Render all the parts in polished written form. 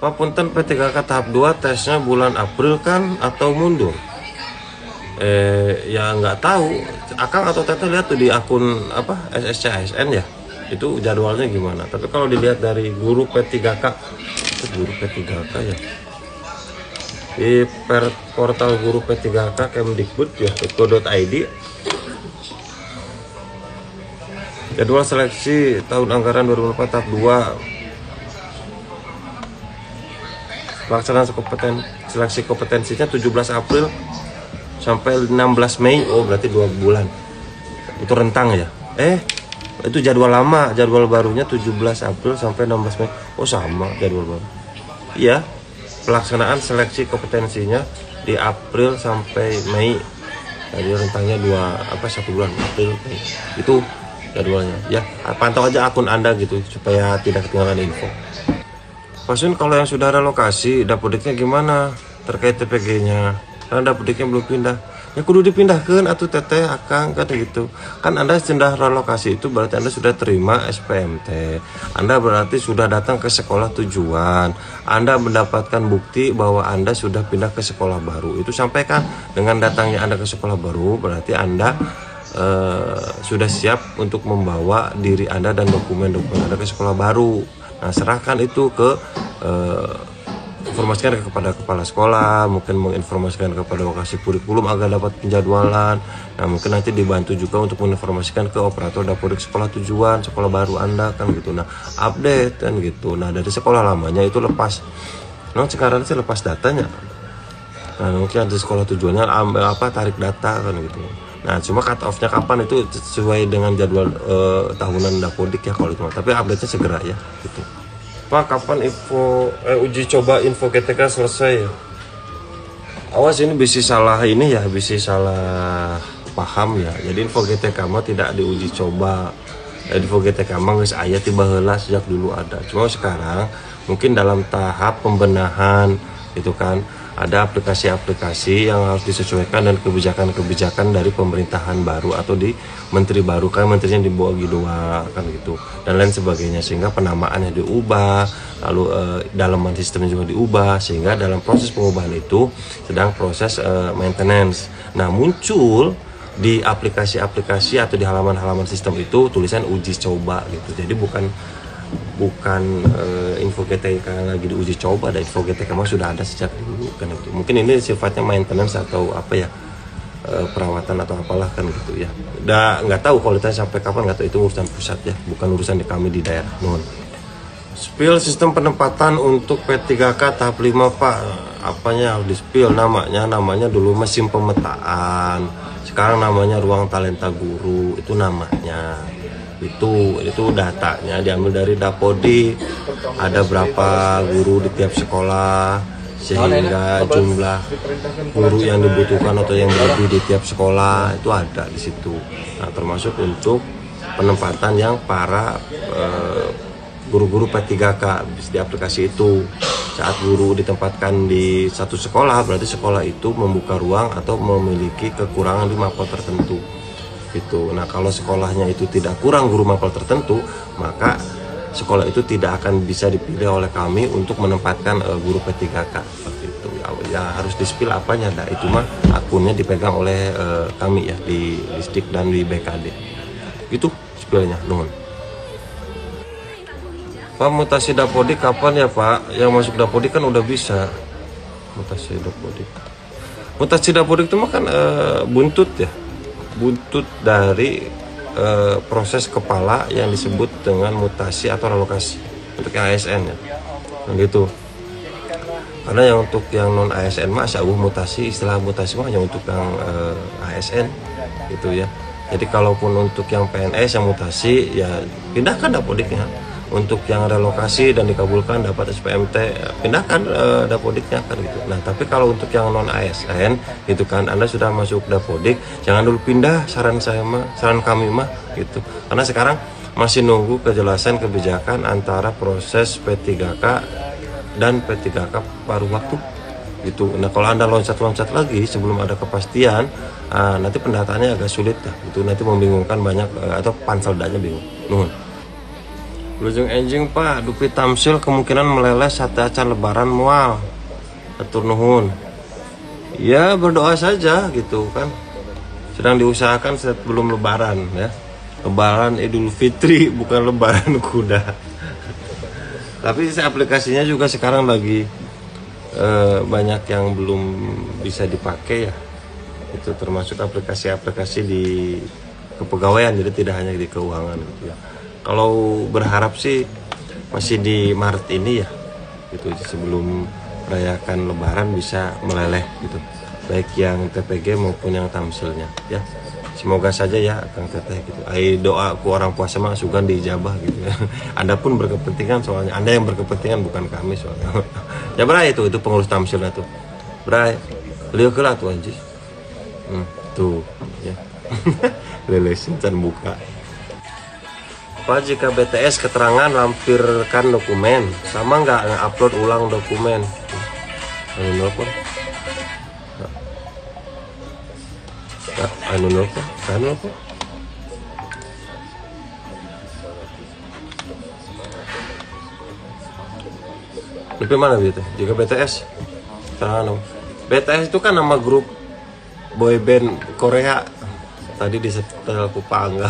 Pak Punten, P3K tahap 2 tesnya bulan April kan atau mundur? Ya nggak tahu. Akang atau Teteh lihat tuh di akun apa SSCASN ya, itu jadwalnya gimana. Tapi kalau dilihat dari guru P3K, itu guru P3K ya, di portal guru P3K Kemdikbud ya, .go.id, jadwal seleksi tahun anggaran 2024 tahap 2 pelaksanaan seleksi kompetensinya 17 April sampai 16 Mei. Oh berarti 2 bulan itu rentang ya. Itu jadwal lama, jadwal barunya 17 April sampai 16 Mei. Oh sama jadwal baru. Iya, pelaksanaan seleksi kompetensinya di April sampai Mei. Jadi rentangnya 1 bulan, April Mei. Itu jadwalnya ya. Pantau aja akun Anda gitu supaya tidak ketinggalan info. Pasun, kalau yang sudah relokasi dapodiknya gimana terkait TPG-nya? Karena dapodiknya belum pindah. Ya kudu dipindahkan atau Teteh Akang kan gitu. Kan Anda sudah relokasi itu berarti Anda sudah terima SPMT. Anda berarti sudah datang ke sekolah tujuan. Anda mendapatkan bukti bahwa Anda sudah pindah ke sekolah baru. Itu sampaikan dengan datangnya Anda ke sekolah baru berarti Anda sudah siap untuk membawa diri Anda dan dokumen-dokumen Anda ke sekolah baru. Nah, serahkan itu ke informasikan kepada kepala sekolah, mungkin menginformasikan kepada lokasi kurikulum agar dapat penjadwalan. Nah, mungkin nanti dibantu juga untuk menginformasikan ke operator dapodik sekolah tujuan, sekolah baru Anda kan gitu. Nah, update kan gitu. Nah, dari sekolah lamanya itu lepas. Nah, sekarang sih lepas datanya. Nah, mungkin di sekolah tujuannya tarik data kan gitu. Nah, cuma cut off-nya kapan itu sesuai dengan jadwal tahunan dapodik ya kalau itu. Tapi update-nya segera ya gitu. Pak, kapan uji coba info GTK selesai ya? Awas ini bisa salah ini ya, bisa salah paham ya. Jadi info GTK mah tidak diuji coba. Info GTK mah geus aya tiba heula sejak dulu ada. Cuma sekarang mungkin dalam tahap pembenahan gitu kan. Ada aplikasi-aplikasi yang harus disesuaikan dan kebijakan-kebijakan dari pemerintahan baru atau di menteri baru kan, menterinya dibagi dua kan gitu dan lain sebagainya, sehingga penamaannya diubah, lalu dalaman sistemnya juga diubah, sehingga dalam proses pengubahan itu sedang proses maintenance. Nah, muncul di aplikasi-aplikasi atau di halaman-halaman sistem itu tulisan uji coba gitu. Jadi bukan info GTK lagi diuji coba, dan info GTK mah sudah ada sejak dulu kan itu. Mungkin ini sifatnya maintenance atau apa ya, perawatan atau apalah kan gitu ya. Udah nggak tahu kalau ditanya sampai kapan, nggak tahu, itu urusan pusat ya, bukan urusan di kami di daerah. Nuhun. Spill sistem penempatan untuk P3K tahap 5 Pak, apanya harus di spill namanya dulu mesin pemetaan, sekarang namanya ruang talenta guru, itu namanya. Itu datanya diambil dari Dapodik, ada berapa guru di tiap sekolah, sehingga jumlah guru yang dibutuhkan atau yang berlebih di tiap sekolah itu ada di situ. Nah, termasuk untuk penempatan yang para guru-guru P3K di aplikasi itu. Saat guru ditempatkan di satu sekolah, berarti sekolah itu membuka ruang atau memiliki kekurangan di mapel tertentu gitu. Nah, kalau sekolahnya itu tidak kurang guru mapel tertentu, maka sekolah itu tidak akan bisa dipilih oleh kami untuk menempatkan guru P3K seperti itu. Ya harus di-spill apanya, nah itu mah akunnya dipegang oleh kami ya di Distrik dan di BKD. Itu spillnya, nuhun. Pak, mutasi Dapodik kapan ya Pak? Yang masuk Dapodik kan udah bisa mutasi Dapodik. Mutasi Dapodik itu mah kan buntut ya. Buntut dari proses kepala yang disebut dengan mutasi atau relokasi untuk yang ASN ya, gitu. Karena yang untuk yang non ASN mah mutasi, istilah mutasi mah hanya untuk yang ASN gitu ya. Jadi kalaupun untuk yang PNS yang mutasi ya pindahkan Dapodiknya. Untuk yang relokasi dan dikabulkan dapat SPMT, pindahkan Dapodiknya kan gitu. Nah, tapi kalau untuk yang non ASN gitu kan, Anda sudah masuk Dapodik, jangan dulu pindah, saran kami mah gitu. Karena sekarang masih nunggu kejelasan kebijakan antara proses P3K dan P3K paruh waktu gitu. Nah, kalau Anda loncat-loncat lagi sebelum ada kepastian, nanti pendataannya agak sulit dah. Itu nanti membingungkan banyak atau panseldanya bingung. Nuhun. Blujung enjing Pak, Dupi Tamsil kemungkinan meleleh saat acan lebaran mual. Atur nuhun. Ya berdoa saja gitu kan. Sedang diusahakan sebelum lebaran ya. Lebaran Idul Fitri bukan lebaran kuda. Tapi aplikasinya juga sekarang lagi banyak yang belum bisa dipakai ya. Itu termasuk aplikasi-aplikasi di kepegawaian, jadi tidak hanya di keuangan gitu ya. Kalau berharap sih masih di Maret ini ya, gitu sebelum merayakan Lebaran bisa meleleh gitu, baik yang TPG maupun yang tamsilnya ya. Semoga saja ya Kang Teteh gitu. Doa ku orang puasa mah sugan diijabah gitu ya. Anda pun berkepentingan soalnya, Anda yang berkepentingan bukan kami soalnya. Ya Bray itu pengurus tamsilnya tuh. Bray, beliau kelah tuh anjir. Tuh ya. Lelesin can buka. Pak, jika BTS keterangan lampirkan dokumen, sama nggak upload ulang dokumen? Anu nelpon. Anu nelpon. Tapi mana gitu? Jika BTS keterangan, BTS itu kan nama grup boyband Korea. Tadi disetel ku Pangga.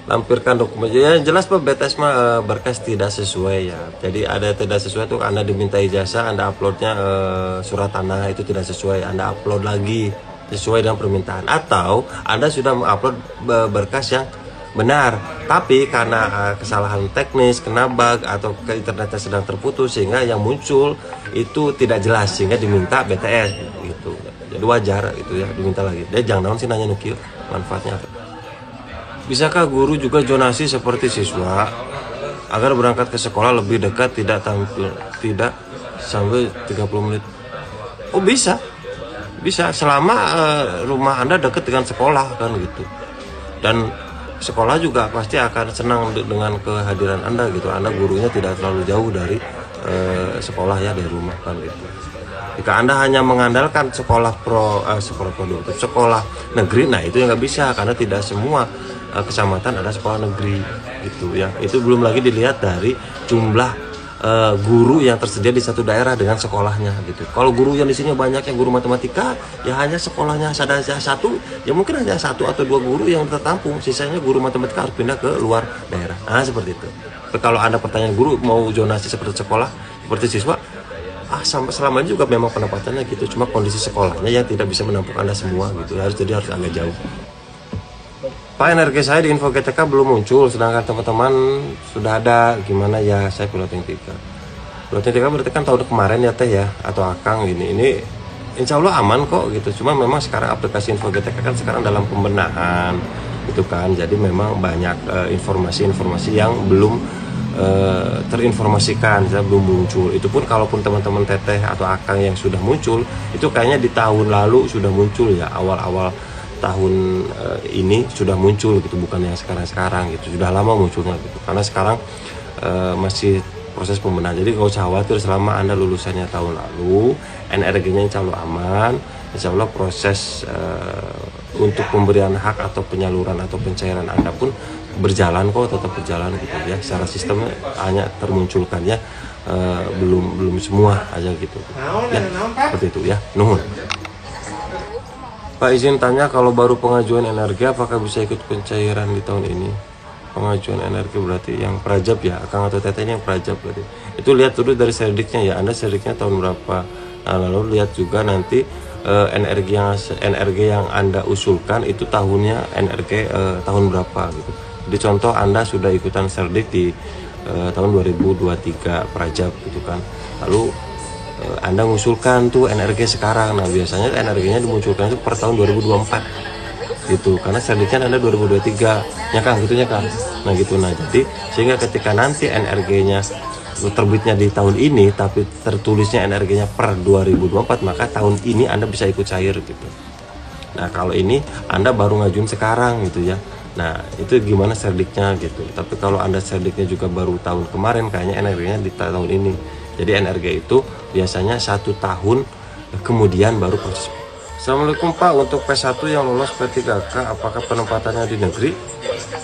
Lampirkan dokumen. Ya jelas Pak, BTS mah berkas tidak sesuai ya. Jadi ada tidak sesuai tuh, Anda diminta ijazah, Anda uploadnya surat tanah itu tidak sesuai, Anda upload lagi sesuai dengan permintaan. Atau Anda sudah mengupload berkas yang benar, tapi karena kesalahan teknis, kena bug atau ke internetnya sedang terputus sehingga yang muncul itu tidak jelas sehingga diminta BTS gitu. Jadi wajar itu ya diminta lagi. Dia jangan sih nanya nukil manfaatnya apa. Bisakah guru juga zonasi seperti siswa agar berangkat ke sekolah lebih dekat, tidak sampai 30 menit? Oh bisa selama rumah Anda dekat dengan sekolah kan gitu. Dan sekolah juga pasti akan senang dengan kehadiran Anda gitu. Anda gurunya tidak terlalu jauh dari sekolah ya, dari rumah kan gitu. Jika Anda hanya mengandalkan sekolah produktif, sekolah negeri, nah itu yang nggak bisa karena tidak semua kecamatan ada sekolah negeri gitu ya. Itu belum lagi dilihat dari jumlah guru yang tersedia di satu daerah dengan sekolahnya gitu. Kalau guru yang di sini banyak yang guru matematika, ya hanya sekolahnya ada satu, ya mungkin hanya 1 atau 2 guru yang tertampung, sisanya guru matematika harus pindah ke luar daerah. Nah seperti itu. Tapi kalau Anda pertanyaan guru mau zonasi seperti sekolah, seperti siswa, sampai selama ini juga memang penempatannya gitu, cuma kondisi sekolahnya yang tidak bisa menampung Anda semua gitu, harus agak jauh. Pak, energi saya di info GTK belum muncul, sedangkan teman-teman sudah ada. Gimana ya, saya piloting 3 berarti kan tahun kemarin ya Teh ya, atau Akang ini insya Allah aman kok gitu. Cuma memang sekarang aplikasi info GTK kan sekarang dalam pembenahan gitu kan, jadi memang banyak informasi-informasi yang belum terinformasikan, belum muncul. Itu pun kalaupun teman-teman Teteh atau Akang yang sudah muncul, itu kayaknya di tahun lalu sudah muncul ya, awal-awal tahun ini sudah muncul gitu, bukan yang sekarang gitu, sudah lama munculnya gitu. Karena sekarang masih proses pembenahan, jadi nggak usah khawatir selama Anda lulusannya tahun lalu, NRG-nya insya Allah aman, insya Allah proses untuk pemberian hak atau penyaluran atau pencairan Anda pun berjalan kok, tetap berjalan gitu ya. Secara sistemnya hanya termunculkannya belum semua aja gitu ya, seperti itu ya. Nuhun. Pak, izin tanya, kalau baru pengajuan energi apakah bisa ikut pencairan di tahun ini? Pengajuan energi berarti yang prajab ya, Akang atau Teteh ini yang prajab berarti. Itu lihat dulu dari serdiknya ya, Anda serdiknya tahun berapa. Nah, lalu lihat juga nanti NRG yang Anda usulkan itu tahunnya NRG tahun berapa gitu. Jadi contoh Anda sudah ikutan serdik di tahun 2023 prajab gitu kan. Lalu Anda mengusulkan tuh NRG sekarang. Nah, biasanya NRG-nya dimunculkan itu per tahun 2024 gitu. Karena serdiknya Anda 2023. Ya Kang, gitunya Kang. Nah, gitu. Nah, jadi sehingga ketika nanti NRG-nya terbitnya di tahun ini tapi tertulisnya NRG-nya per 2024, maka tahun ini Anda bisa ikut cair gitu. Nah, kalau ini Anda baru ngajuin sekarang gitu ya. Nah, itu gimana serdiknya gitu. Tapi kalau Anda serdiknya juga baru tahun kemarin, kayaknya NRG-nya di tahun ini. Jadi NRG itu biasanya 1 tahun kemudian baru proses Assalamualaikum Pak, untuk P1 yang lolos P3K apakah penempatannya di negeri?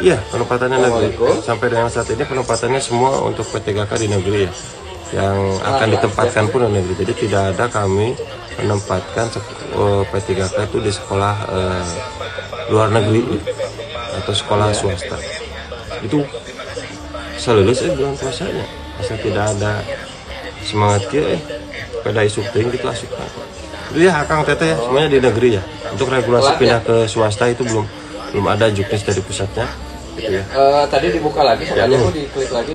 Iya, penempatannya negeri. Sampai dengan saat ini penempatannya semua untuk P3K di negeri ya. Yang akan ditempatkan pun di negeri. Jadi tidak ada kami menempatkan P3K itu di sekolah luar negeri atau sekolah swasta. Itu selulus bulan puasanya. Asal tidak ada semangat pada isuk ting gitu asup. Itu ya Akang Teteh ya, semuanya di negeri ya. Untuk regulasi pindah ke swasta itu belum ada juknis dari pusatnya gitu ya. Tadi dibuka lagi, soalnya mau diklik lagi.